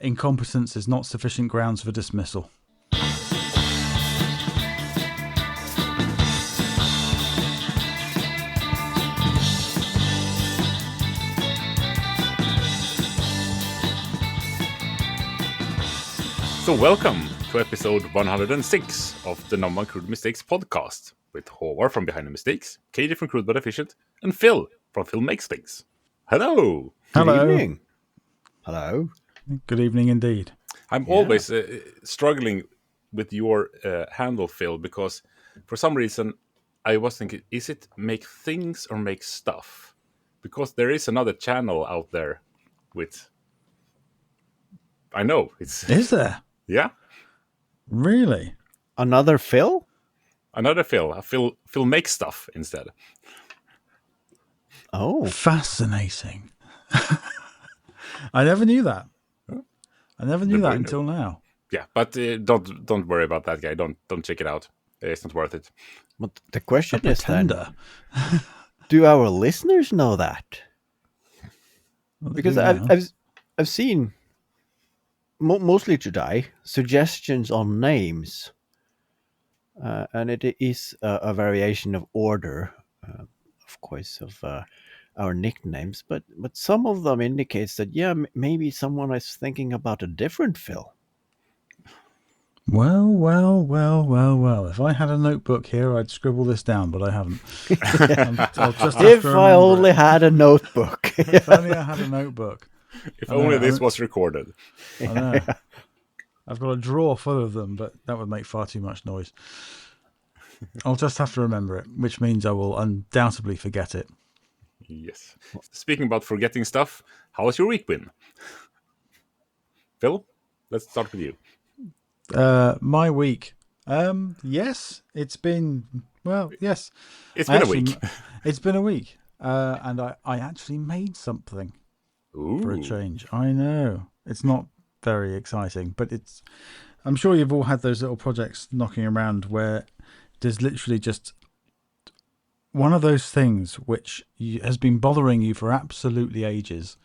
incompetence is not sufficient grounds for dismissal. So welcome to episode 106 of the No.1 Crude Mistakes podcast with Haavard from Behind the Mistakes, Katie from Crude But Efficient, and Phil from Phil Makes Things. Hello! Hello. Good evening. Hello. Good evening indeed. I'm always struggling with your handle, Phil, because for some reason I was thinking, is it make things or make stuff? Because there is another channel out there with... I know. Is there? Yeah. Really? Another Phil? Another Phil. Phil makes stuff instead. Oh. Fascinating. I never knew that. I never knew that until now. Yeah, but don't worry about that guy. Don't check it out. It's not worth it. But the question is then, Pretender. do our listeners know that? Well, they Because do now. I've seen, mostly today, suggestions on names. And it is a variation of order, of course, of our nicknames. But some of them indicates that, maybe someone is thinking about a different Phil. Well. If I had a notebook here, I'd scribble this down, but I haven't. I'll just have If to I remember only it. had a notebook. If only I had a notebook. If I only know, this was recorded. I know. I've got a drawer full of them, but that would make far too much noise. I'll just have to remember it, which means I will undoubtedly forget it. Yes. Speaking about forgetting stuff, how has your week been? Phil, let's start with you. My week. Yes, it's been, yes. It's been a week. It's been a week. And I actually made something for a Ooh. change. I know. It's not very exciting, but I'm sure you've all had those little projects knocking around where there's literally just one of those things which has been bothering you for absolutely ages.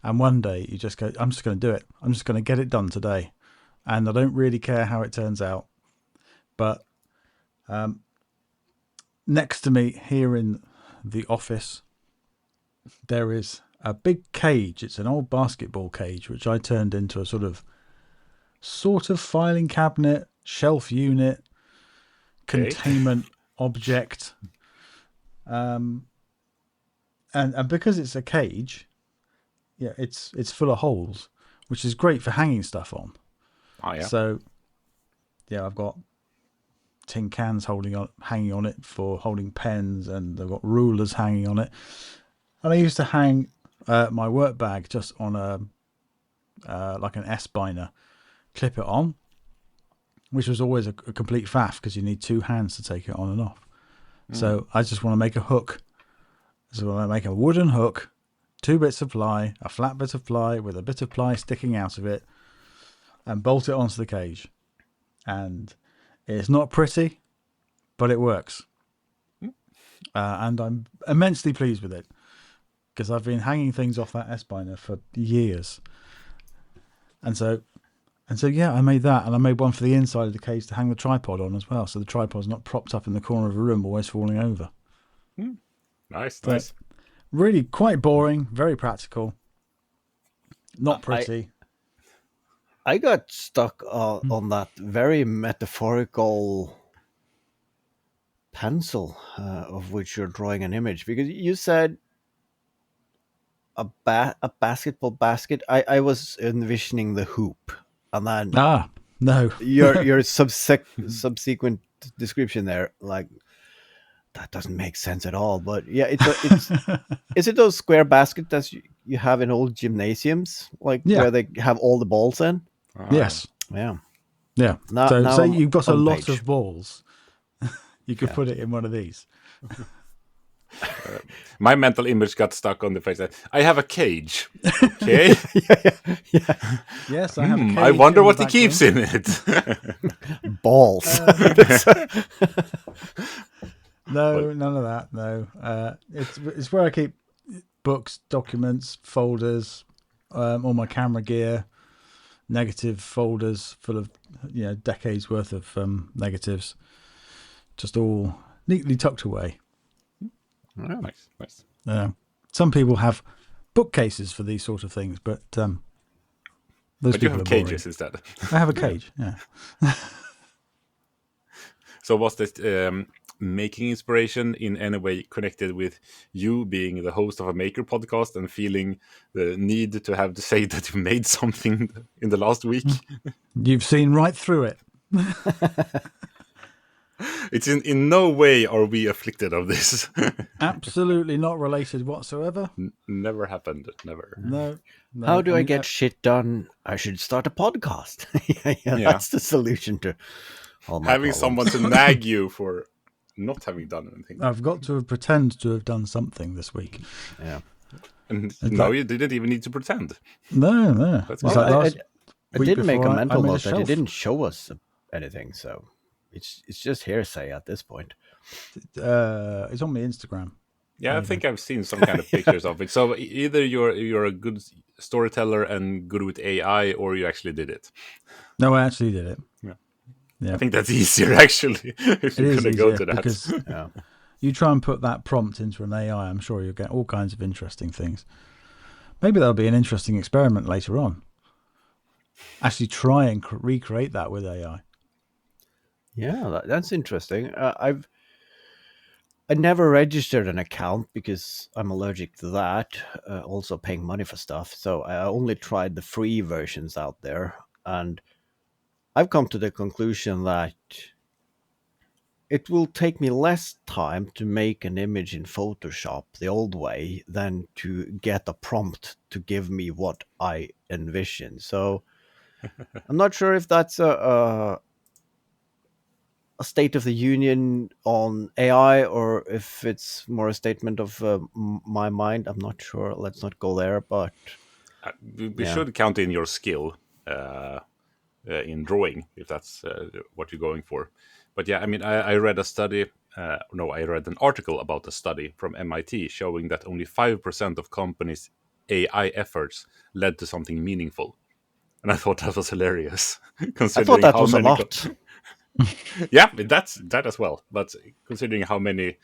And one day you just go, I'm just going to do it. I'm just going to get it done today. And I don't really care how it turns out. But next to me here in the office, there is a big cage. It's an old basketball cage, which I turned into a sort of filing cabinet, shelf unit, containment object. And because it's a cage, it's full of holes, which is great for hanging stuff on. Oh, yeah. So, I've got tin cans hanging on it for holding pens, and I've got rulers hanging on it. And I used to hang my work bag just on like an S-biner, clip it on, which was always a complete faff because you need two hands to take it on and off. So I just want to make a hook. So I make a wooden hook, 2 bits of ply, a flat bit of ply with a bit of ply sticking out of it, and bolt it onto the cage. And it's not pretty, but it works. And I'm immensely pleased with it because I've been hanging things off that S-biner for years. And so I made that, and I made one for the inside of the cage to hang the tripod on as well, so the tripod's not propped up in the corner of a room, always falling over. Nice. Really quite boring, very practical, not pretty. I got stuck on that very metaphorical pencil of which you're drawing an image, because you said a basketball basket. I was envisioning the hoop, and then no, your subsequent description there, like, that doesn't make sense at all. But it's is it those square baskets that you have in old gymnasiums, like where they have all the balls in? Yes. Yeah. So now say I'm you've got a on lot page. of balls, you could put it in one of these. My mental image got stuck on the face. I have a cage. Okay. Yes, I have a cage I wonder in what the he keeps back in it. Balls. No, none of that. No, it's where I keep books, documents, folders, all my camera gear, negative folders full of decades worth of negatives, just all neatly tucked away. Oh, nice. Some people have bookcases for these sort of things, but those But you people have are cages boring. instead. I have a cage. Yeah. So was this making inspiration in any way connected with you being the host of a maker podcast and feeling the need to have to say that you made something in the last week? You've seen right through it. It's in no way are we afflicted of this. Absolutely not related whatsoever. Never happened. Never. No. How do I get shit done? I should start a podcast. Yeah. That's the solution to all my Having problems. someone to nag you for not having done anything. I've got to pretend to have done something this week. Yeah. And now you didn't even need to pretend. No. That's It's well, like I week did make before a mental made note that you shelf. didn't show us anything, so it's just hearsay at this point. It's on my Instagram. Yeah, I think I've seen some kind of pictures of it. So either you're a good storyteller and good with AI, or you actually did it. No, I actually did it. Yeah. I think that's easier actually. If you're gonna go to that, because you try and put that prompt into an AI, I'm sure you'll get all kinds of interesting things. Maybe that'll be an interesting experiment later on. Actually, try and recreate that with AI. Yeah, that's interesting. I never registered an account because I'm allergic to that. Also paying money for stuff, so I only tried the free versions out there, and I've come to the conclusion that it will take me less time to make an image in Photoshop the old way than to get a prompt to give me what I envision. So I'm not sure if that's a state of the union on AI or if it's more a statement of my mind. I'm not sure. Let's not go there, but we should count in your skill in drawing if that's what you're going for. But yeah, I mean, I read a study. I read an article about a study from MIT showing that only 5% of companies' AI efforts led to something meaningful, and I thought that was hilarious. I thought that was a lot. Yeah, that as well. But considering how many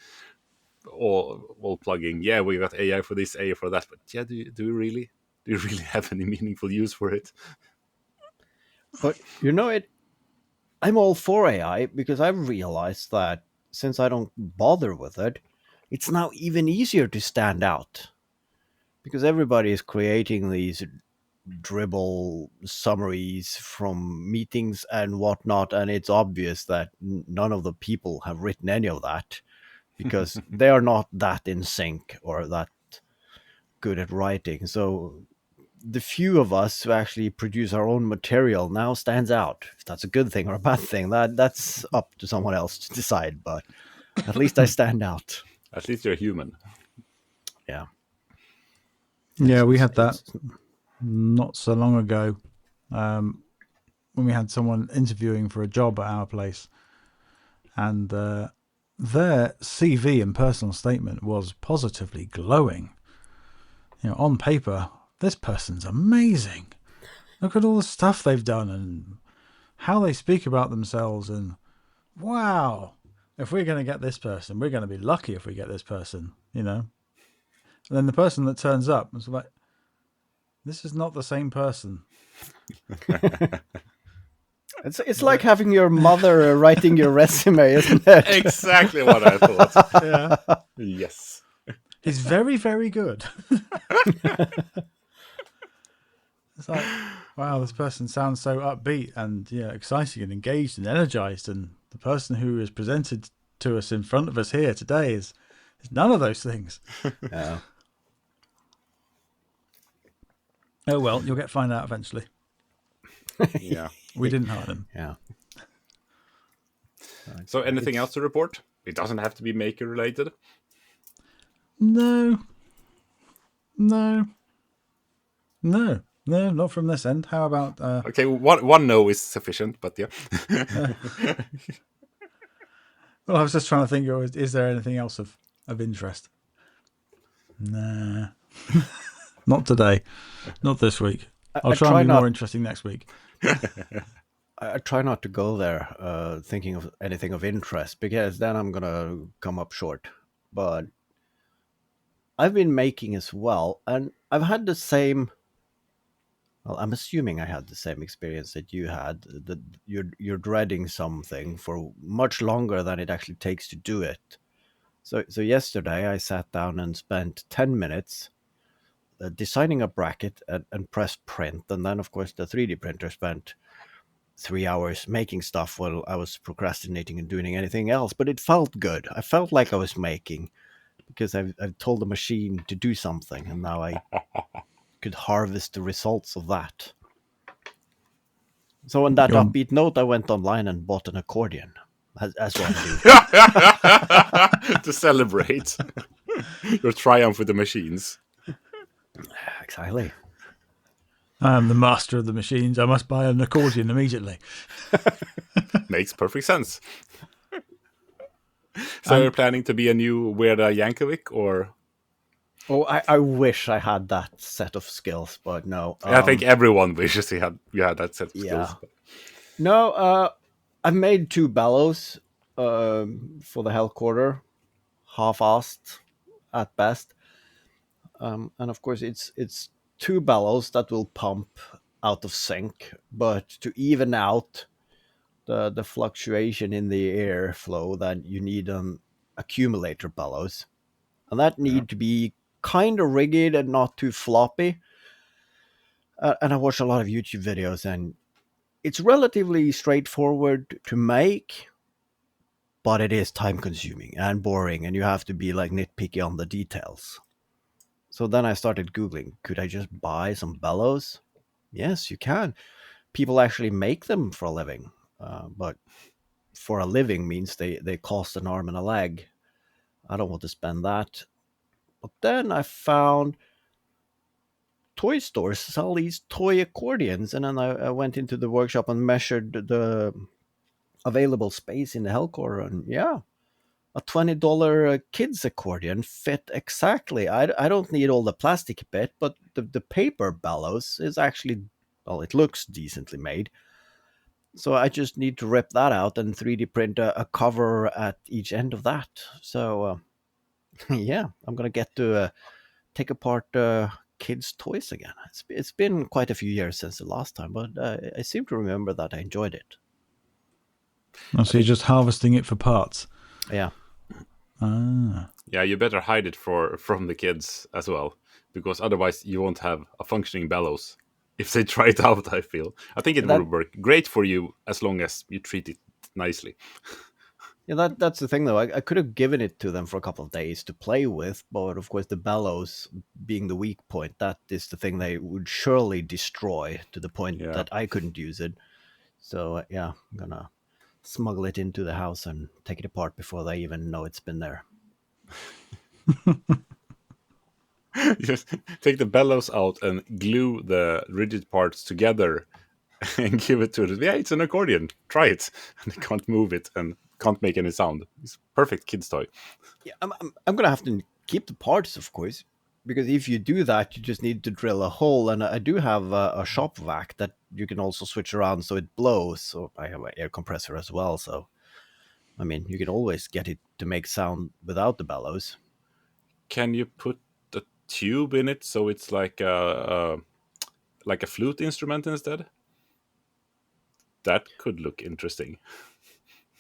all plugging, yeah, we got AI for this, AI for that. But yeah, do you really have any meaningful use for it? But I'm all for AI because I've realized that since I don't bother with it, it's now even easier to stand out because everybody is creating these dribble summaries from meetings and whatnot, and it's obvious that none of the people have written any of that because they are not that in sync or that good at writing. So the few of us who actually produce our own material now stands out. If that's a good thing or a bad thing, that's up to someone else to decide, but at least I stand out. At least you're human. Yeah. Yeah, we had that not so long ago when we had someone interviewing for a job at our place, and their CV and personal statement was positively glowing. On paper, this person's amazing. Look at all the stuff they've done and how they speak about themselves, and wow, if we're going to get this person, we're going to be lucky if we get this person, And then the person that turns up was like, this is not the same person. It's like having your mother writing your resume, isn't it? Exactly what I thought. Yeah. Yes. He's very, very good. It's like, wow, this person sounds so upbeat and exciting and engaged and energized, and the person who is presented to us in front of us here today is none of those things. Yeah. Oh well, you'll find out eventually. Yeah. We didn't hire them. Yeah. So anything else to report? It doesn't have to be maker related. No, not from this end. How about Okay, one no is sufficient, but yeah. well, I was just trying to think, is there anything else of interest? Nah. Not today. Not this week. I'll I try try and be not. more interesting next week. I try not to go there thinking of anything of interest because then I'm gonna come up short. But I've been making as well, and I've had the same. Well, I'm assuming I had the same experience that you had. That you're dreading something for much longer than it actually takes to do it. So yesterday I sat down and spent 10 minutes designing a bracket and pressed print, and then of course the 3D printer spent 3 hours making stuff while I was procrastinating and doing anything else. But it felt good. I felt like I was making because I've told the machine to do something, and now I could harvest the results of that. So on that You're, upbeat note, I went online and bought an accordion, as one do. To celebrate your triumph with the machines. Exactly. I am the master of the machines. I must buy an accordion immediately. Makes perfect sense. So you're planning to be a new Weirda Yankovic, or? Oh, I wish I had that set of skills, but no. I think everyone wishes you had that set of Yeah. skills. No, I've made 2 bellows for the Hell Quarter, half-assed at best. And of course, it's 2 bellows that will pump out of sync, but to even out the fluctuation in the airflow, then you need an accumulator bellows, and that need to be kind of rigid and not too floppy. And I watch a lot of YouTube videos, and it's relatively straightforward to make, but it is time consuming and boring, and you have to be like nitpicky on the details. So then I started Googling, could I just buy some bellows? Yes, you can. People actually make them for a living, but for a living means they cost an arm and a leg. I don't want to spend that. But then I found toy stores sell these toy accordions, and then I went into the workshop and measured the available space in the Hellcore, and yeah, a $20 kids accordion fit exactly. I don't need all the plastic bit, but the paper bellows is actually, well, it looks decently made. So I just need to rip that out and 3D print a cover at each end of that. So yeah, I'm gonna get to take apart kids' toys again. It's been quite a few years since the last time, but I seem to remember that I enjoyed it. Oh, so you're just harvesting it for parts. Yeah. Ah. Yeah, you better hide it from the kids as well, because otherwise you won't have a functioning bellows if they try it out. I think it will work great for you as long as you treat it nicely. Yeah, that's the thing, though. I could have given it to them for a couple of days to play with, but of course the bellows being the weak point, that is the thing they would surely destroy to the point that I couldn't use it. So yeah, I'm gonna smuggle it into the house and take it apart before they even know it's been there. Just take the bellows out and glue the rigid parts together and give it to them. Yeah, it's an accordion. Try it. And they can't move it and can't make any sound. It's perfect kid's toy. Yeah, I'm gonna have to keep the parts, of course, because if you do that, you just need to drill a hole. And I do have a shop vac that you can also switch around so it blows. So I have an air compressor as well. So I mean, you can always get it to make sound without the bellows. Can you put a tube in it so it's like a flute instrument instead? That could look interesting.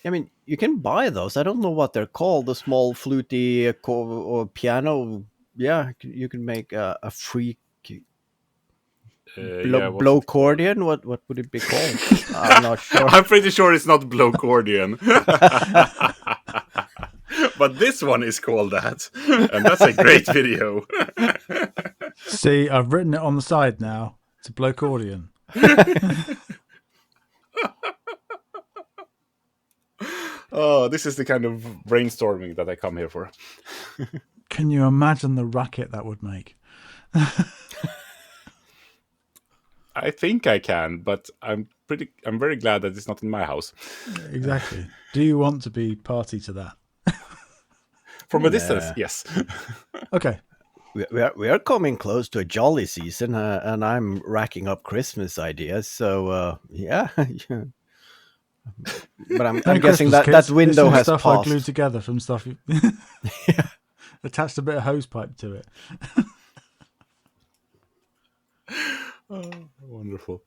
I mean, you can buy those. I don't know what they're called. The small fluty or piano. Yeah, you can make a free blow-cordion. What would it be called? I'm not sure. I'm pretty sure it's not blow-cordion. But this one is called that. And that's a great video. See, I've written it on the side now. It's a blow-cordion. Oh, this is the kind of brainstorming that I come here for. Can you imagine the racket that would make? I think I can, but I'm very glad that it's not in my house. Exactly. Do you want to be party to that? From a distance, yes. Okay. We are coming close to a jolly season, and I'm racking up Christmas ideas. So yeah, yeah. But I'm Merry guessing Christmas, that kids. Here's window some has stuff I glued passed. together from stuff you attached a bit of hose pipe to it. Oh, wonderful.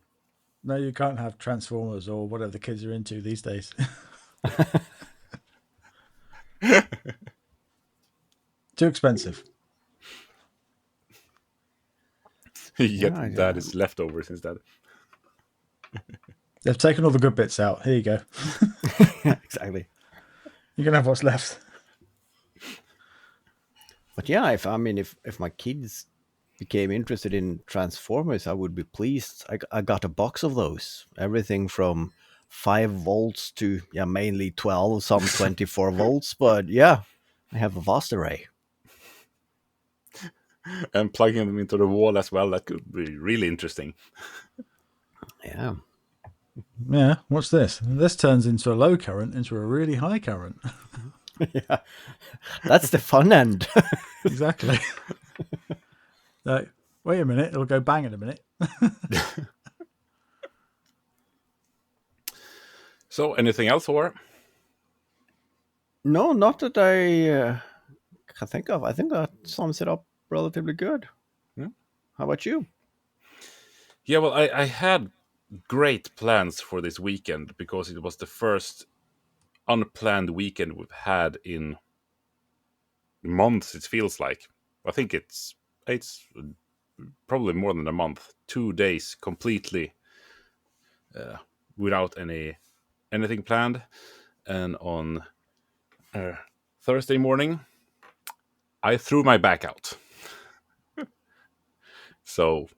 No, you can't have Transformers or whatever the kids are into these days. Too expensive. You get Yeah, that is leftovers instead. They've taken all the good bits out. Here you go. exactly. You can have what's left. But yeah, if my kids became interested in Transformers, I would be pleased. I got a box of those. Everything from 5 volts to mainly 12, some 24 volts. But yeah, I have a vast array. And plugging them into the wall as well, that could be really interesting. Yeah. Yeah, what's this? This turns into a low current into a really high current. Yeah. That's the fun end. Exactly. Like, wait a minute, it'll go bang in a minute. So, anything else, or? No, not that I can think of. I think that sums it up relatively good. Yeah. How about you? Yeah, well, I had great plans for this weekend because it was the first unplanned weekend we've had in months. It feels like. I think it's probably more than a month. 2 days completely without anything planned, and on Thursday morning, I threw my back out. So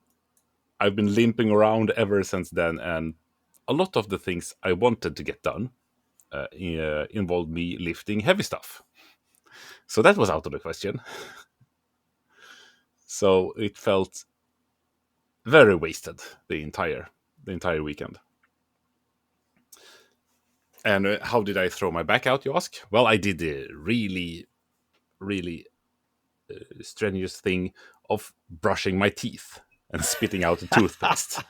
I've been limping around ever since then, and a lot of the things I wanted to get done involved me lifting heavy stuff. So that was out of the question. So it felt very wasted the entire weekend. And how did I throw my back out, you ask? Well, I did a really, really strenuous thing of brushing my teeth and spitting out the toothpaste.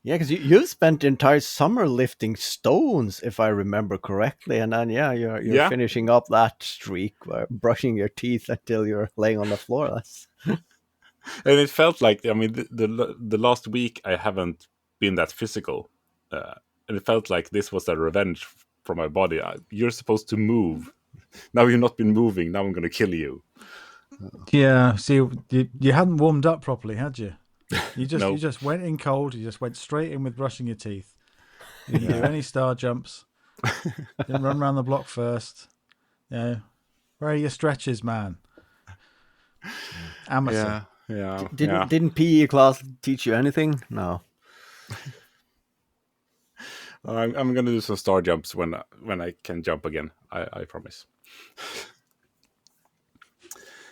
Yeah, because you've spent the entire summer lifting stones, if I remember correctly, and then you're Yeah. finishing up that streak by brushing your teeth until you're laying on the floor. That's And it felt like, I mean, the last week I haven't been that physical, and it felt like this was a revenge for my body. You're supposed to move. Now you've not been moving. Now I'm going to kill you. Yeah, see, you hadn't warmed up properly, had you? You No. just went in cold. You just went straight in with brushing your teeth. You didn't do any star jumps. Didn't run around the block first. Yeah, where are your stretches, man? Amateur. Yeah. didn't PE class teach you anything? No. I'm going to do some star jumps when I can jump again. I promise.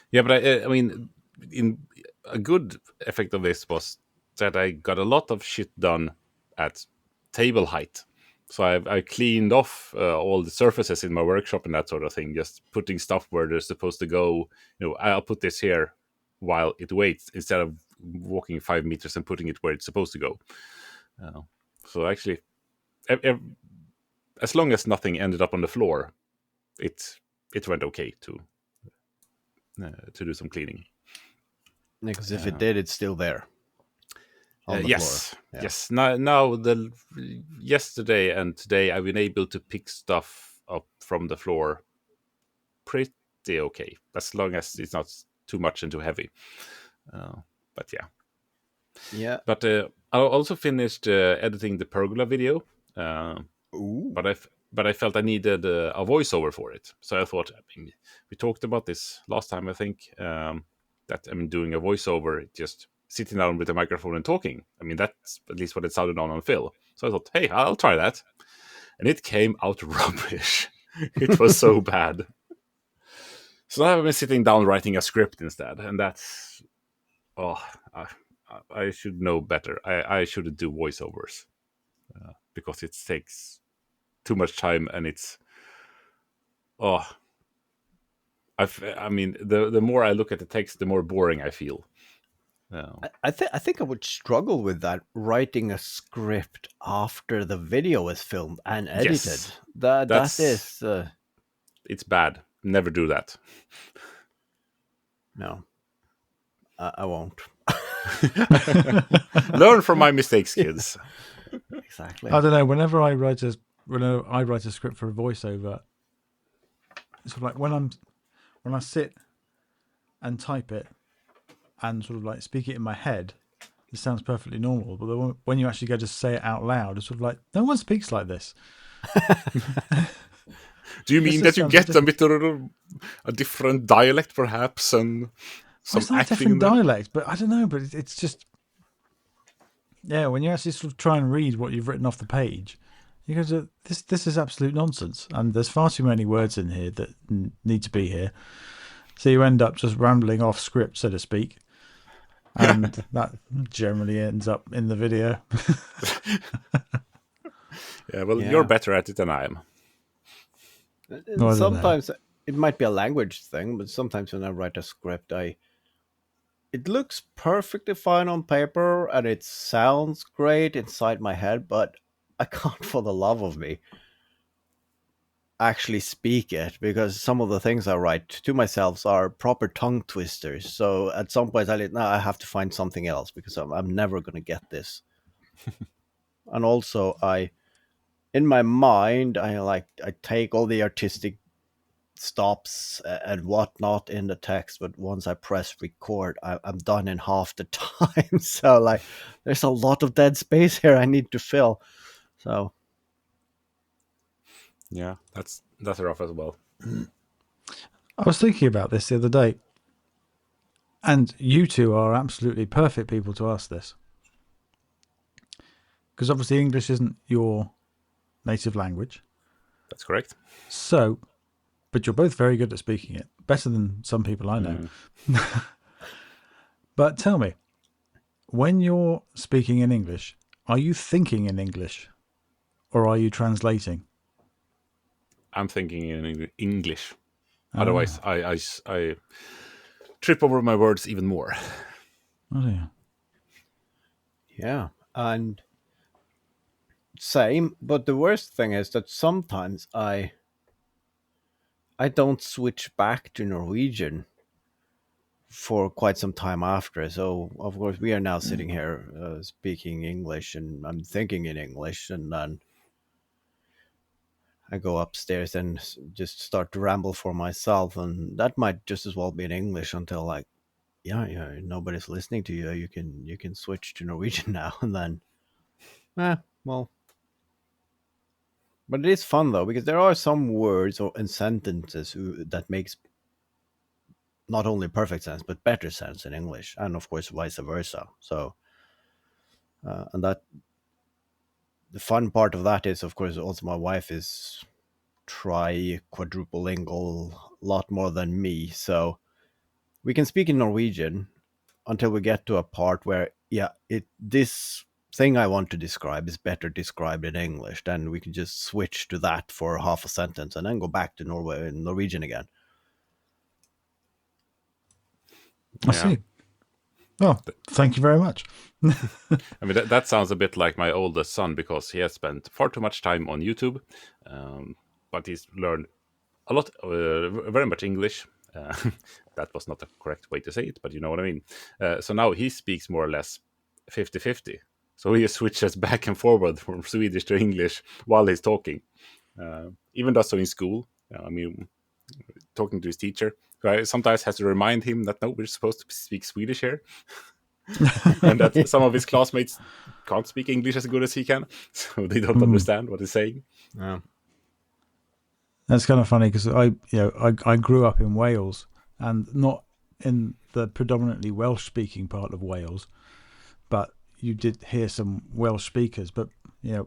Yeah, but I mean, in a good effect of this was that I got a lot of shit done at table height. So I cleaned off all the surfaces in my workshop and that sort of thing, just putting stuff where they're supposed to go. I'll put this here while it waits instead of walking 5 meters and putting it where it's supposed to go. So actually, as long as nothing ended up on the floor, it went okay to do some cleaning. Because if it did, it's still there. On the Yes, floor. Yeah. yes. Now yesterday and today, I've been able to pick stuff up from the floor pretty okay, as long as it's not too much and too heavy. But yeah. Yeah. But I also finished editing the pergola video. Ooh. But I felt I needed a voiceover for it. So I thought, we talked about this last time, I think, that doing a voiceover, just sitting down with a microphone and talking. That's at least what it sounded on Phil. So I thought, hey, I'll try that. And it came out rubbish. It was so bad. So now I've been sitting down writing a script instead. And that's, I should know better. I shouldn't do voiceovers because it takes too much time and it's I mean, the more I look at the text, the more boring I feel. I think I would struggle with that, writing a script after the video is filmed and edited. Yes, That that's is it's bad. Never do that. no, I won't. Learn from my mistakes, kids. Exactly. I don't know. Whenever I write a script for a voiceover, it's sort of like when I sit and type it and sort of like speak it in my head, it sounds perfectly normal. But when you actually go to say it out loud, it's sort of like no one speaks like this. Do you mean that you get a bit of a different dialect, perhaps, and some it's not a acting different in there? dialect, but I don't know. But it's just when you actually sort of try and read what you've written off the page, you go to this is absolute nonsense, and there's far too many words in here that need to be here. So you end up just rambling off script, so to speak, and that generally ends up in the video. Yeah, well, you're better at it than I am. Sometimes it might be a language thing, but sometimes when I write a script, it looks perfectly fine on paper and it sounds great inside my head, but I can't for the love of me actually speak it, because some of the things I write to myself are proper tongue twisters. So at some point I have to find something else, because I'm never going to get this. And also in my mind, I take all the artistic stops and whatnot in the text, but once I press record, I'm done in half the time. So like, there's a lot of dead space here I need to fill. So yeah, that's rough as well. I was thinking about this the other day, and you two are absolutely perfect people to ask this, because obviously English isn't your native language. That's correct. So, but you're both very good at speaking it, better than some people I know. But tell me, when you're speaking in English, are you thinking in English, or are you translating? I'm thinking in English. Otherwise, I trip over my words even more. Oh dear. yeah, and same. But the worst thing is that sometimes I don't switch back to Norwegian for quite some time after. So of course we are now sitting here speaking English, and I'm thinking in English, and then I go upstairs and just start to ramble for myself, and that might just as well be in English until like, yeah, nobody's listening to you. You can switch to Norwegian now, and then, well. But it is fun though, because there are some words and sentences that makes not only perfect sense but better sense in English, and of course vice versa. So, and that the fun part of that is, of course, also my wife is quadruple-lingual, a lot more than me. So we can speak in Norwegian until we get to a part where, this thing I want to describe is better described in English. Then we can just switch to that for half a sentence and then go back to Norwegian again. I see. Well, thank you very much. I mean, that sounds a bit like my oldest son, because he has spent far too much time on YouTube, but he's learned a lot, very much English. That was not the correct way to say it, but you know what I mean. So now he speaks more or less 50-50. So he switches back and forward from Swedish to English while he's talking. Even does so in school. I mean, talking to his teacher, who I sometimes has to remind him that no, we're supposed to speak Swedish here. And that some of his classmates can't speak English as good as he can, so they don't understand what he's saying. Yeah. That's kind of funny, because I grew up in Wales, and not in the predominantly Welsh speaking part of Wales, but you did hear some Welsh speakers. But there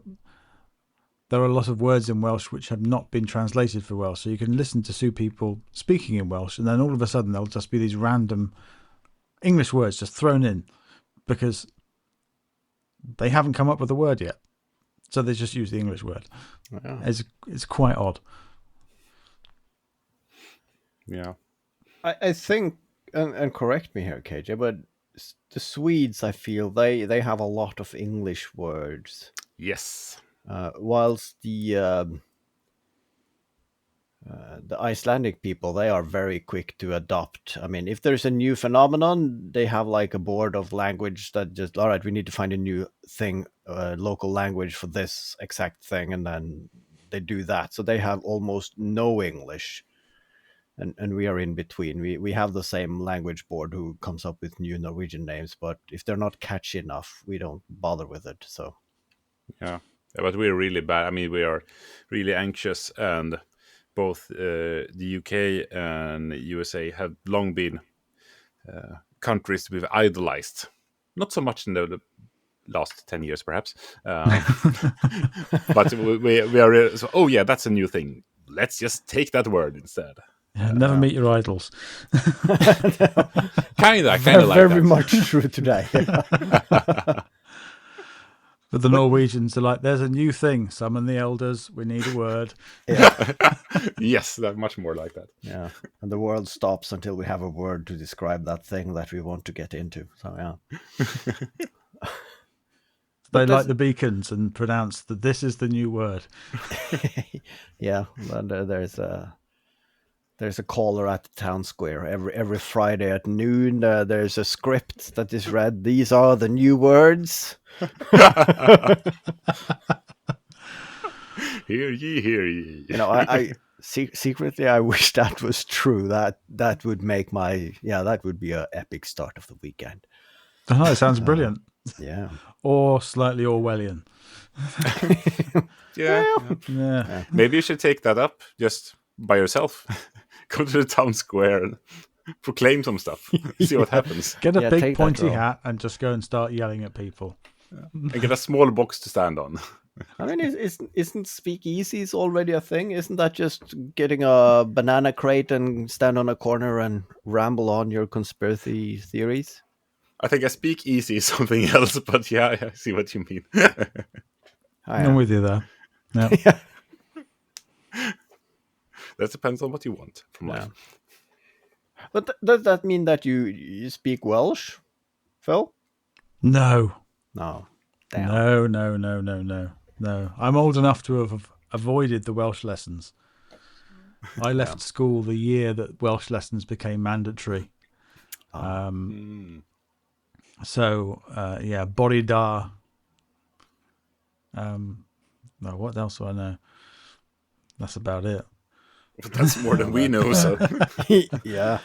are a lot of words in Welsh which have not been translated for Welsh, so you can listen to two people speaking in Welsh, and then all of a sudden there'll just be these random English words just thrown in because they haven't come up with a word yet, so they just use the English word. Wow. It's quite odd. Yeah, I think, and correct me here, KJ, but the Swedes, I feel they have a lot of English words, Yes. whilst the Icelandic people, they are very quick to adopt. I mean, if there's a new phenomenon, they have like a board of language that just, all right, we need to find a new thing, local language for this exact thing, and then they do that. So they have almost no English, and we are in between. We have the same language board who comes up with new Norwegian names, but if they're not catchy enough, we don't bother with it. So Yeah. But we're really bad. I mean, we are really anxious, and both the UK and USA have long been countries we've idolized. Not so much in the last 10 years, perhaps. But we are. So, oh, yeah, that's a new thing. Let's just take that word instead. Yeah, never meet your idols. Kind of like very that. much true today. But the Norwegians are like, there's a new thing. Summon the elders. We need a word. Yes, that's much more like that. Yeah, and the world stops until we have a word to describe that thing that we want to get into. So yeah. They like the beacons and pronounce that this is the new word. Yeah, and there's a caller at the town square every Friday at noon. There's a script that is read. These are the new words. Hear ye, hear ye. You know, I secretly I wish that was true. That would make that would be an epic start of the weekend. I know, it sounds brilliant. Yeah. Or slightly Orwellian. Yeah. Maybe you should take that up just by yourself. Go to the town square and proclaim some stuff. See what happens. Get a big pointy hat and just go and start yelling at people. And get a small box to stand on. I mean, isn't speakeasies already a thing? Isn't that just getting a banana crate and stand on a corner and ramble on your conspiracy theories? I think I speak easy is something else, but yeah, I see what you mean. I'm with you there. Yeah. That depends on what you want from life. But does that mean that you speak Welsh, Phil? No. No. Damn. No. I'm old enough to have avoided the Welsh lessons. I left school the year that Welsh lessons became mandatory. So, Body Da. No, what else do I know? That's about it. But that's more than we know, so. Yeah,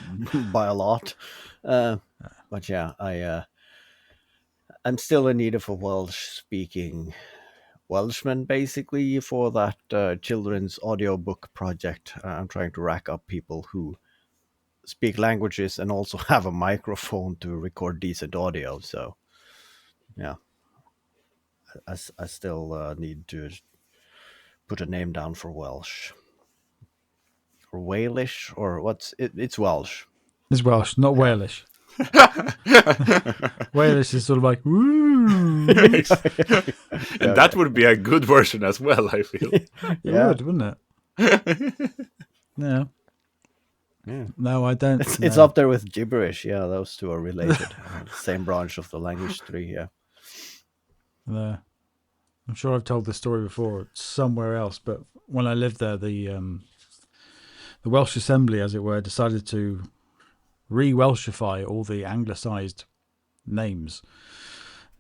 by a lot. But yeah, I'm still in need of a Welsh-speaking Welshman, basically, for that children's audiobook project. I'm trying to rack up people who speak languages and also have a microphone to record decent audio. So, yeah, I still need to put a name down for Welsh. Or Walish, or it's Welsh. It's Welsh, not Walish. Walish is sort of like, woo. And that would be a good version as well, I feel. It would, wouldn't it? No. Yeah. No, I don't. It's up there with gibberish. Yeah, those two are related. Same branch of the language tree. Yeah. No. I'm sure I've told this story before somewhere else, but when I lived there, the Welsh Assembly, as it were, decided to re-Welshify all the anglicised names.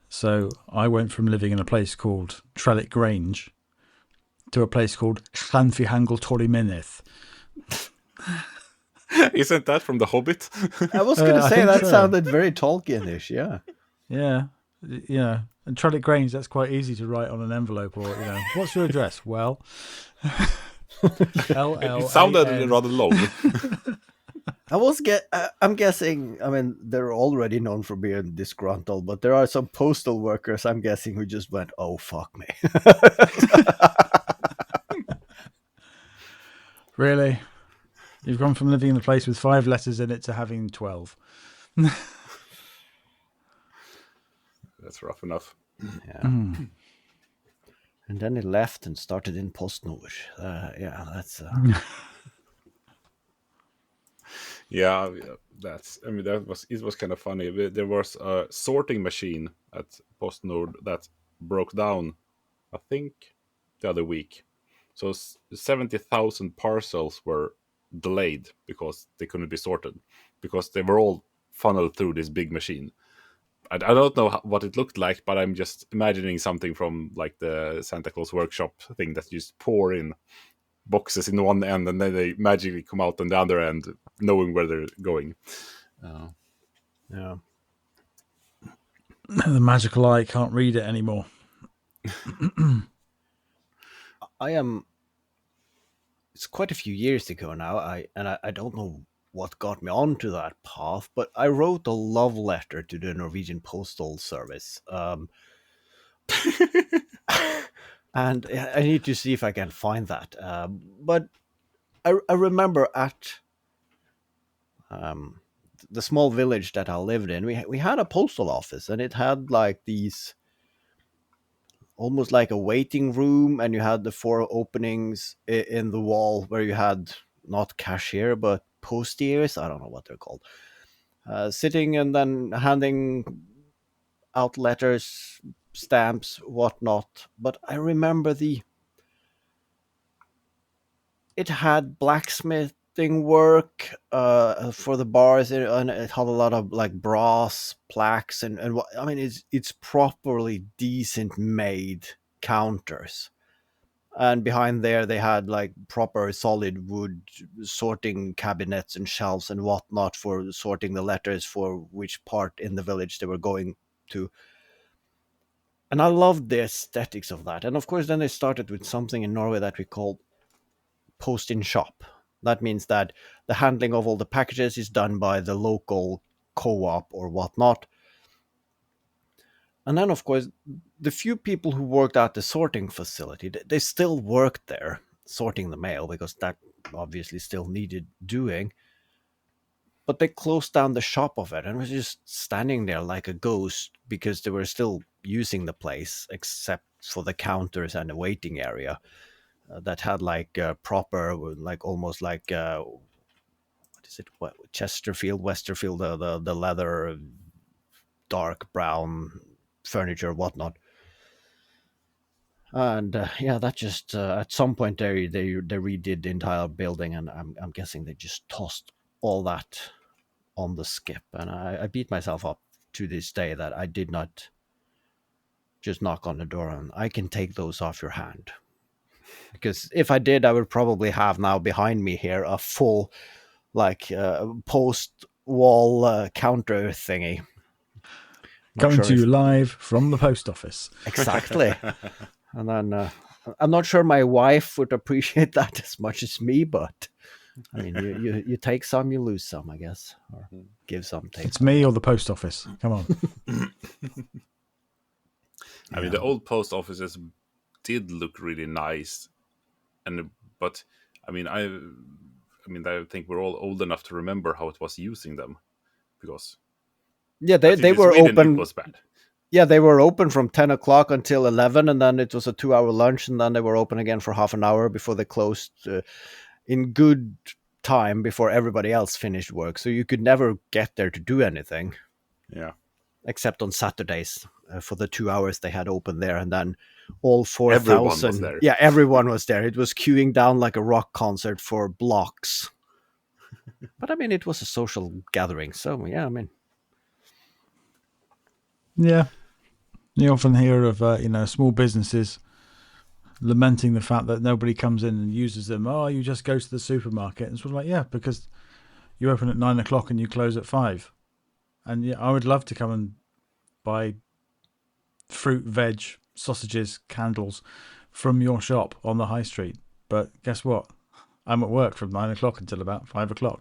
So I went from living in a place called Trellick Grange to a place called Llanfihangel Torrymennydd. Isn't that from The Hobbit? I was going to say that sounded very Tolkien-ish. Yeah. Yeah. And Trellick Grange, that's quite easy to write on an envelope, or what's your address? Well, It sounded rather long. I'm guessing. I mean, they're already known for being disgruntled, but there are some postal workers, I'm guessing, who just went, "Oh fuck me." Really? You've gone from living in a place with 5 letters in it to having 12. That's rough enough. Yeah. And then he left and started in PostNord. That's. Yeah, that's. I mean, it was kind of funny. There was a sorting machine at PostNord that broke down. I think the other week. So 70,000 parcels were delayed because they couldn't be sorted because they were all funneled through this big machine. I don't know what it looked like, but I'm just imagining something from like the Santa Claus workshop thing that you just pour in boxes in one end and then they magically come out on the other end, knowing where they're going. Yeah. The magical eye can't read it anymore. I am. It's quite a few years ago now. I don't know what got me onto that path, but I wrote a love letter to the Norwegian Postal Service. And I need to see if I can find that. But I remember at the small village that I lived in, we had a postal office, and it had like these almost like a waiting room, and you had the four openings in the wall where you had not cashier but postiers. I don't know what they're called. Sitting and then handing out letters, stamps, whatnot. But I remember it had blacksmithing work for the bars, and it had a lot of like brass plaques and what I mean, it's properly decent made counters. And behind there they had like proper solid wood sorting cabinets and shelves and whatnot for sorting the letters for which part in the village they were going to. And I loved the aesthetics of that. And of course then they started with something in Norway that we call post in shop. That means that the handling of all the packages is done by the local co-op or whatnot. And then, of course, the few people who worked at the sorting facility, they still worked there sorting the mail because that obviously still needed doing. But they closed down the shop of it and was just standing there like a ghost because they were still using the place except for the counters and the waiting area that had like proper, like almost like what is it? What, Chesterfield, Westerfield, the leather, dark brown furniture, whatnot. And yeah, that just at some point they redid the entire building, and I'm guessing they just tossed all that on the skip. And I beat myself up to this day that I did not just knock on the door and I can take those off your hand. Because if I did, I would probably have now behind me here a full like post wall counter thingy. Not Coming sure to if you live from the post office. exactly. And then I'm not sure my wife would appreciate that as much as me, but I mean, you take some, you lose some, I guess, or give some, take It's some. me or the post office. Come on. I mean, the old post offices did look really nice, but I mean, I think we're all old enough to remember how it was using them, because Yeah, at least they in were Sweden it open. was bad. Yeah, they were open from 10 o'clock until 11, and then it was a 2 hour lunch, and then they were open again for half an hour before they closed in good time before everybody else finished work. So you could never get there to do anything Yeah, except on Saturdays for the 2 hours they had open there. And then all everyone was 4,000, there. yeah, everyone was there. It was queuing down like a rock concert for blocks. But I mean, it was a social gathering. So yeah, I mean, Yeah. You often hear of, small businesses lamenting the fact that nobody comes in and uses them. Oh, you just go to the supermarket. And it's sort of like, yeah, because you open at 9 o'clock and you close at 5. And yeah, I would love to come and buy fruit, veg, sausages, candles from your shop on the high street. But guess what? I'm at work from 9 o'clock until about 5 o'clock.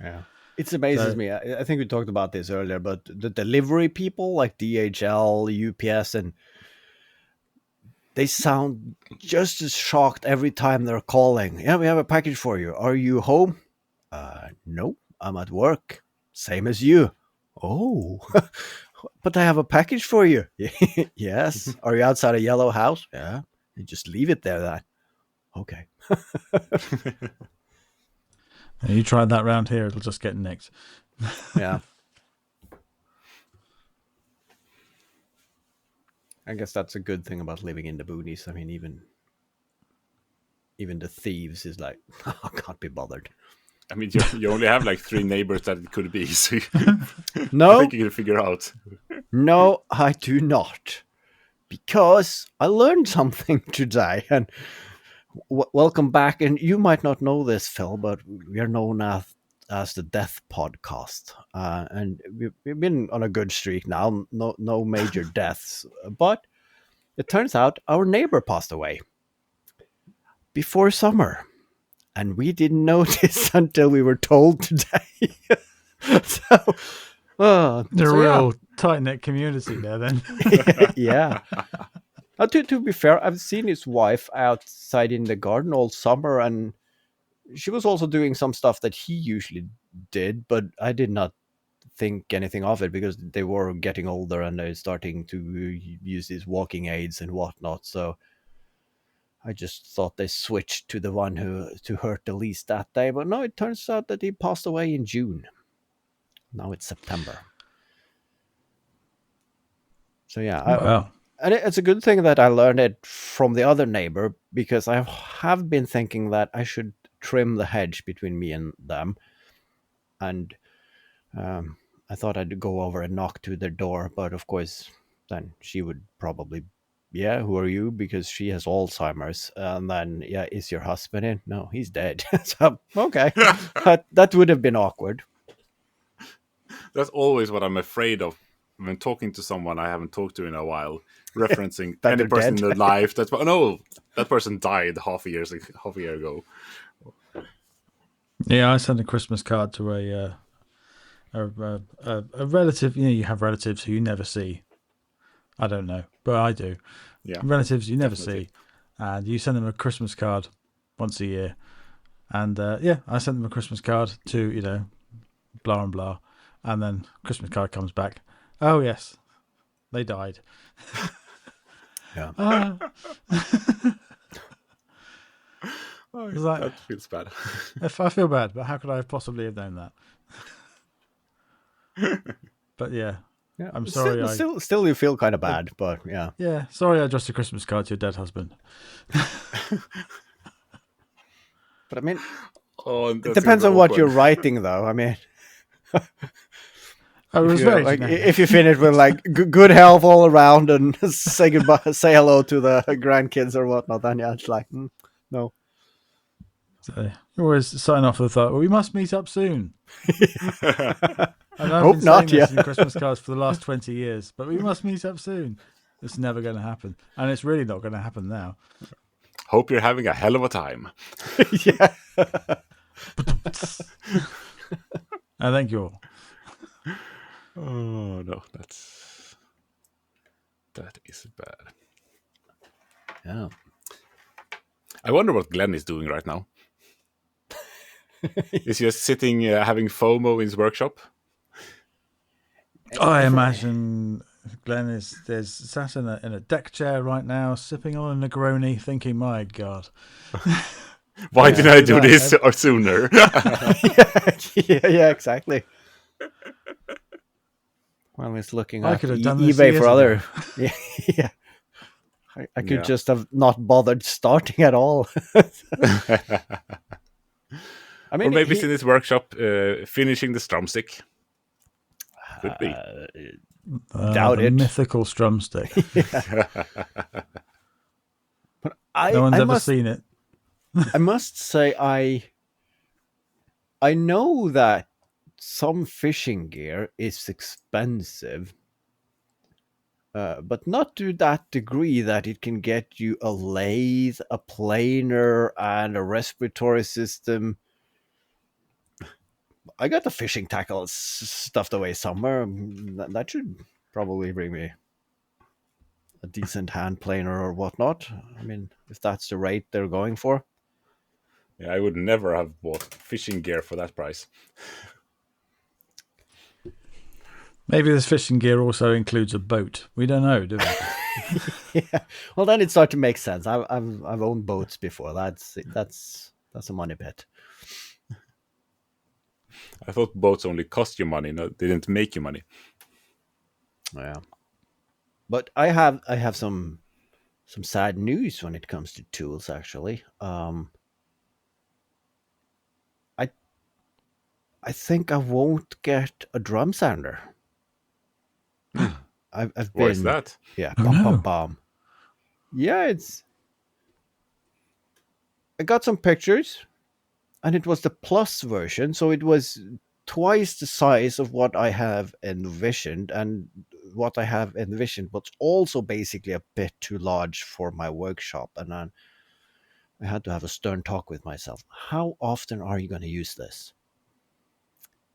yeah. It amazes me. I think we talked about this earlier, but the delivery people like DHL, UPS, and they sound just as shocked every time they're calling. Yeah, we have a package for you. Are you home? No, I'm at work. Same as you. Oh, but I have a package for you. Yes. Are you outside a yellow house? Yeah. You just leave it there then. Okay. And you try that round here, it'll just get nicked. Yeah. I guess that's a good thing about living in the boonies. I mean, even the thieves is like, I can't be bothered. I mean, you only have like 3 neighbors that it could be, so No, I think you can figure out. no, I do not, because I learned something today. And welcome back. And you might not know this, Phil, but we are known as the Death Podcast, and we've been on a good streak now. No major deaths, but it turns out our neighbor passed away before summer. And we didn't notice until we were told today. So, Real tight-knit community there then. yeah. To be fair, I've seen his wife outside in the garden all summer, and she was also doing some stuff that he usually did, but I did not think anything of it because they were getting older and they're starting to use these walking aids and whatnot. So I just thought they switched to the one to hurt the least that day. But no, it turns out that he passed away in June. Now it's September. So yeah. Wow. And it's a good thing that I learned it from the other neighbor, because I have been thinking that I should trim the hedge between me and them. And I thought I'd go over and knock to their door. But of course, then she would probably, yeah, who are you? Because she has Alzheimer's. And then, yeah, is your husband in? No, he's dead. So, okay. that would have been awkward. That's always what I'm afraid of when talking to someone I haven't talked to in a while, referencing any they're person dead. in their life. That's no, that person died half a year ago. Yeah, I sent a Christmas card to a relative. You know, you have relatives who you never see. I don't know, but I do. Yeah, relatives you never definitely. see, and you send them a Christmas card once a year. And yeah, I sent them a Christmas card to blah and blah, and then Christmas card comes back. Oh yes, they died. Yeah. It's like, That feels bad. if I feel bad, but how could I possibly have known that? But yeah, Yeah. I'm sorry. Still, you feel kind of bad, but yeah. Yeah, sorry I addressed a Christmas card to your dead husband. But I mean, It it depends on what you're writing, though. I mean, I was very generic. if you finish with like good health all around and say goodbye, say hello to the grandkids or whatnot, then yeah, it's like no. So you always sign off with that. Well, we must meet up soon. And I've Hope been not, saying this yeah. in Christmas cards for the last 20 years, but we must meet up soon. It's never going to happen, and it's really not going to happen now. Hope you're having a hell of a time. Yeah. And thank you all. Oh no, that is bad. Yeah. I wonder what Glenn is doing right now. Is he just sitting having FOMO in his workshop? I imagine Glenn is sat in a deck chair right now, sipping on a Negroni, thinking, "My God, Why didn't I do that, this or sooner?" yeah, exactly. Well, he's looking I at could have done this eBay years for ago." other. Yeah. I could Yeah. just have not bothered starting at all. I Or mean, maybe he's in his workshop finishing the strumstick. Could be. Doubt the it. mythical strumstick. But No one's I ever must seen it. I must say I know that some fishing gear is expensive, but not to that degree that it can get you a lathe, a planer, and a respiratory system. I got the fishing tackle stuffed away somewhere. That should probably bring me a decent hand planer or whatnot. I mean, if that's the rate they're going for. Yeah, I would never have bought fishing gear for that price. Maybe this fishing gear also includes a boat. We don't know, do we? Yeah. Well, then it starts to make sense. I've owned boats before. That's a money pit. I thought boats only cost you money, no, they didn't make you money. Yeah. But I have some sad news when it comes to tools. Actually, I think I won't get a drum sander. I've Why is been that? yeah Oh, bum bum no. bum. Yeah, I got some pictures, and it was the plus version, so it was twice the size of what I have envisioned, and what I have envisioned was also basically a bit too large for my workshop. And then I had to have a stern talk with myself. How often are you going to use this?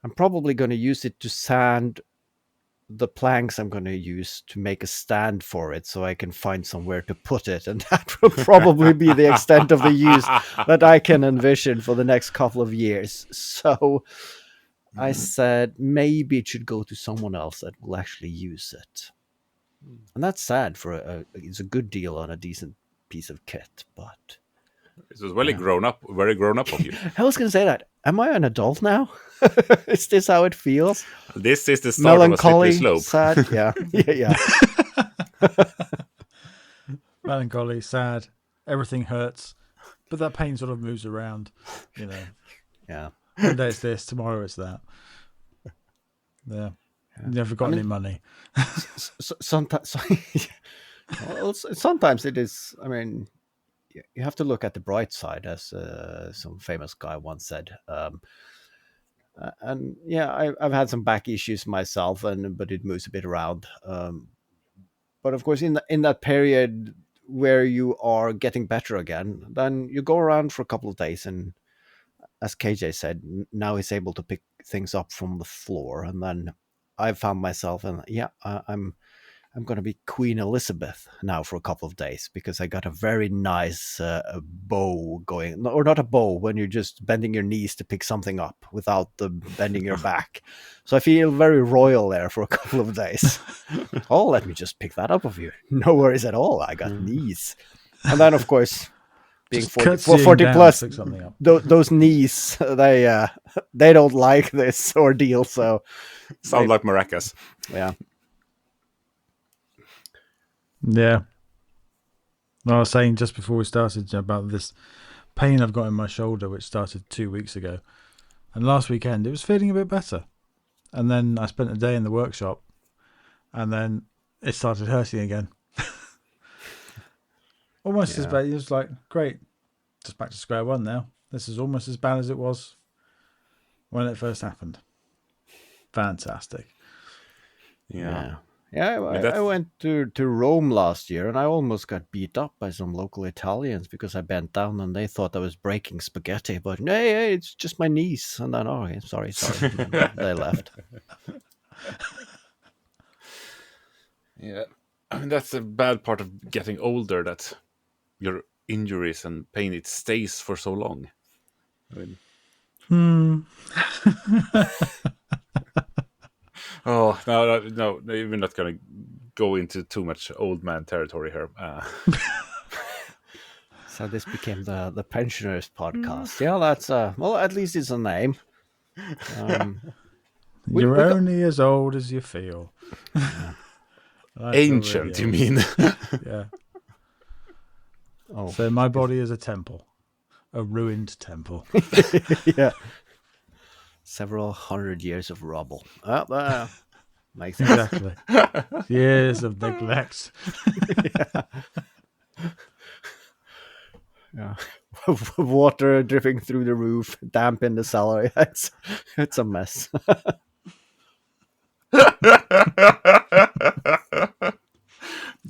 I'm probably going to use it to sand the planks I'm going to use to make a stand for it so I can find somewhere to put it. And that will probably be the extent of the use that I can envision for the next couple of years. So I said maybe it should go to someone else that will actually use it. And that's sad for it's a good deal on a decent piece of kit, but It was very grown up of you. I was going to say that. Am I an adult now? Is this how it feels? This is the start of a slippery slope. Sad. Yeah. Yeah. Melancholy, sad, everything hurts, but that pain sort of moves around, you know. Yeah. One day it's this, tomorrow it's that. Yeah. Never got any money. Sometimes, well, sometimes it is. I mean, you have to look at the bright side, as some famous guy once said. And yeah, I've had some back issues myself, but it moves a bit around. But of course, in that period where you are getting better again, then you go around for a couple of days, and as KJ said, now he's able to pick things up from the floor. And then I found myself, and I'm going to be Queen Elizabeth now for a couple of days, because I got a very nice bow going, or not a bow, when you're just bending your knees to pick something up without the bending your back. So I feel very royal there for a couple of days. Oh, let me just pick that up of you. No worries at all. I got knees. And then, of course, being Just 40 down, plus, pick something up. those knees, they don't like this ordeal. So Sound like maracas. yeah. Yeah. I was saying just before we started about this pain I've got in my shoulder, which started 2 weeks ago. And last weekend, it was feeling a bit better. And then I spent a day in the workshop, and then it started hurting again. Almost as bad. It was like, great, just back to square one now. This is almost as bad as it was when it first happened. Fantastic. Yeah. I went to Rome last year, and I almost got beat up by some local Italians because I bent down and they thought I was breaking spaghetti. But hey, it's just my knees. And then, okay, sorry. They left. Yeah, I mean that's the bad part of getting older, that your injuries and pain, it stays for so long. I mean, oh no, we're not gonna go into too much old man territory here. So this became the pensioners podcast. Yeah, that's well, at least it's a name. You're only as old as you feel. Ancient, you mean? Yeah. Oh, So my body is a temple, a ruined temple. yeah. Several 100 years of rubble. Makes sense. Exactly. Years of neglect. Yeah. Water dripping through the roof, damp in the cellar. It's a mess.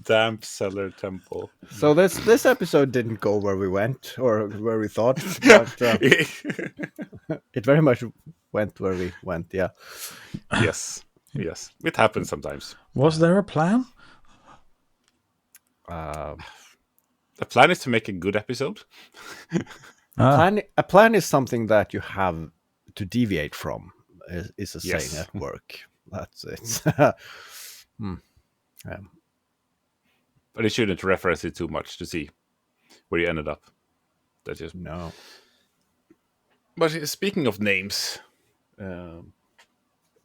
Damp cellar temple. So this episode didn't go where we went or where we thought, but it very much went where we went. Yeah. Yes, it happens sometimes. Was there a plan? The plan is to make a good episode. A plan is something that you have to deviate from. Is a saying at work. That's it. Yeah. But it shouldn't reference it too much to see where you ended up. That's just No. But speaking of names,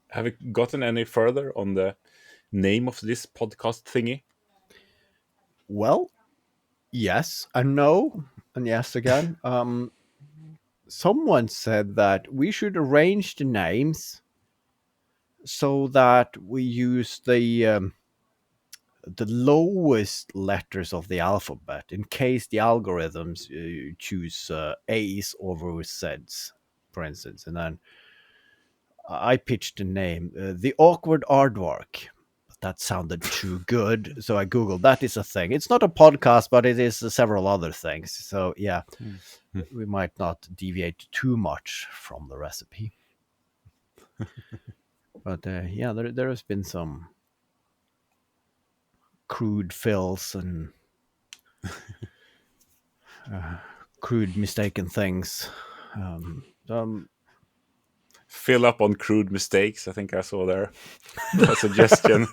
Have you gotten any further on the name of this podcast thingy? Well, yes and no, and yes again. Someone said that we should arrange the names so that we use the lowest letters of the alphabet in case the algorithms choose A's over Z's, for instance. And then I pitched a name, the awkward aardvark. But that sounded too good, so I googled. That is a thing. It's not a podcast, but it is several other things. So yeah, we might not deviate too much from the recipe. But yeah, there has been some crude fills and crude mistaken things. Fill up on crude mistakes. I think I saw there a suggestion.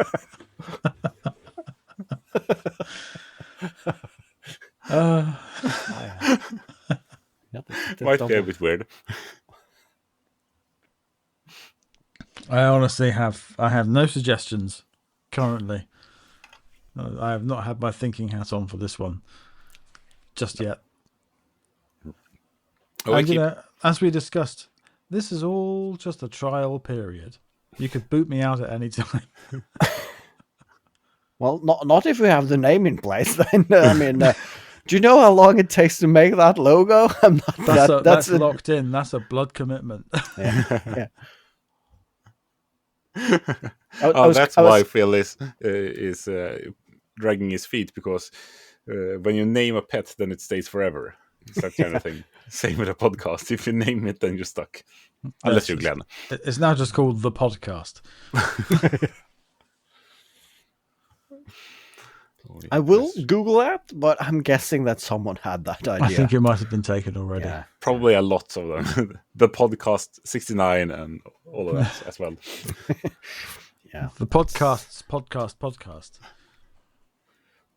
Might be a bit weird. I honestly have no suggestions currently. I have not had my thinking hat on for this one just yet. And, as we discussed, this is all just a trial period. You could boot me out at any time. Well, not if we have the name in place. Then I mean, do you know how long it takes to make that logo? I'm not. That's locked in. That's a blood commitment. Yeah. That's why Phil is dragging his feet, because when you name a pet, then it stays forever. It's that kind of thing. Same with a podcast. If you name it, then you're stuck. Unless you're Glenn. It's now just called The Podcast. I will Google that, but I'm guessing that someone had that idea. I think it might have been taken already. Yeah. Probably a lot of them. The podcast 69 and all of that as well. Yeah. The podcast.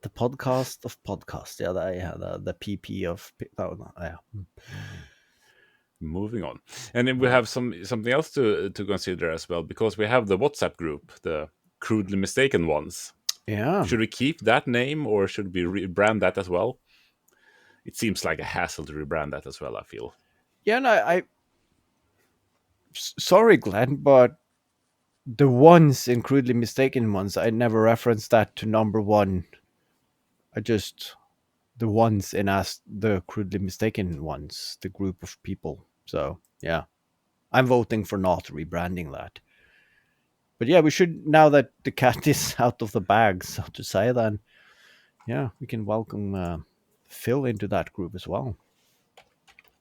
The podcast of podcast. Yeah, the PP of... no, yeah. Moving on. And then we have something else to consider as well, because we have the WhatsApp group, the Crudely Mistaken Ones. Yeah. Should we keep that name, or should we rebrand that as well? It seems like a hassle to rebrand that as well, I feel. Yeah, no, sorry, Glenn, but the ones in Crudely Mistaken Ones, I never referenced that to No.1. I just... the ones in us, the Crudely Mistaken Ones, the group of people. So, yeah. I'm voting for not rebranding that. But yeah, we should, now that the cat is out of the bag, so to say, then, yeah, we can welcome Phil into that group as well.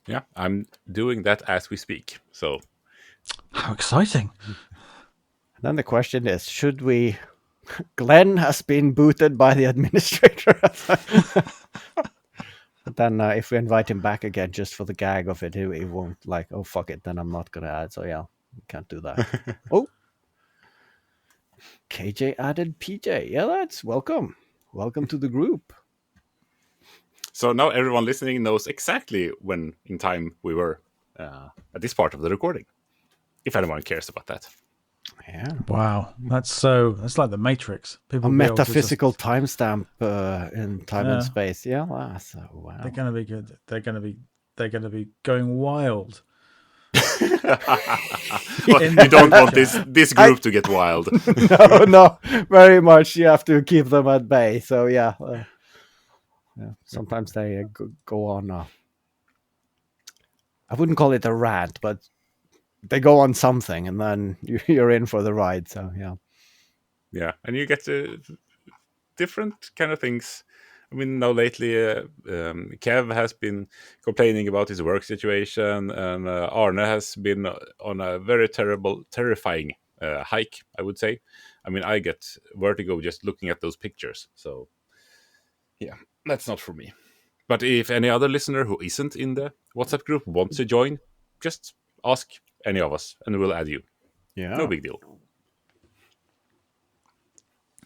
Yeah, I'm doing that as we speak. So, how exciting! And then the question is, should we? Glenn has been booted by the administrator. But then if we invite him back again just for the gag of it, he won't like, oh, fuck it, then I'm not going to add. So yeah, we can't do that. Oh, KJ added PJ. Yeah, that's welcome. Welcome to the group. So now everyone listening knows exactly when in time we were at this part of the recording, if anyone cares about that. Yeah. Wow, that's like the Matrix. People a metaphysical timestamp in time and space. Yeah, wow. They're gonna be good. They're gonna be going wild. Well, you don't want this group to get wild. No, very much. You have to keep them at bay. So yeah, sometimes they go on. I wouldn't call it a rant, but they go on something, and then you're in for the ride. So yeah, and you get different kind of things. I mean, now lately, Kev has been complaining about his work situation, and Arne has been on a very terrifying hike, I would say. I mean, I get vertigo just looking at those pictures. So, yeah, that's not for me. But if any other listener who isn't in the WhatsApp group wants to join, just ask any of us, and we'll add you. Yeah, no big deal.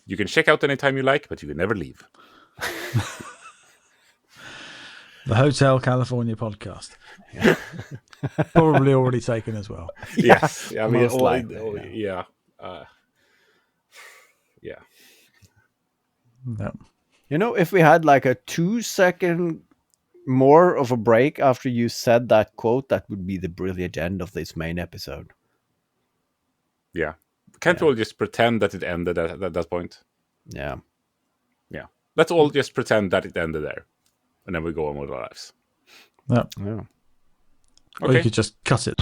You can check out anytime you like, but you can never leave. The Hotel California podcast. Probably already taken as well. Yes, I mean, most likely, yeah, yeah. No. You know, if we had like a 2-second more of a break after you said that quote, that would be the brilliant end of this main episode. Yeah. Can't we all just pretend that it ended at that point? Yeah. Yeah. Let's all just pretend that it ended there. And then we go on with our lives. No. Yeah. Or you Okay. could just cut it.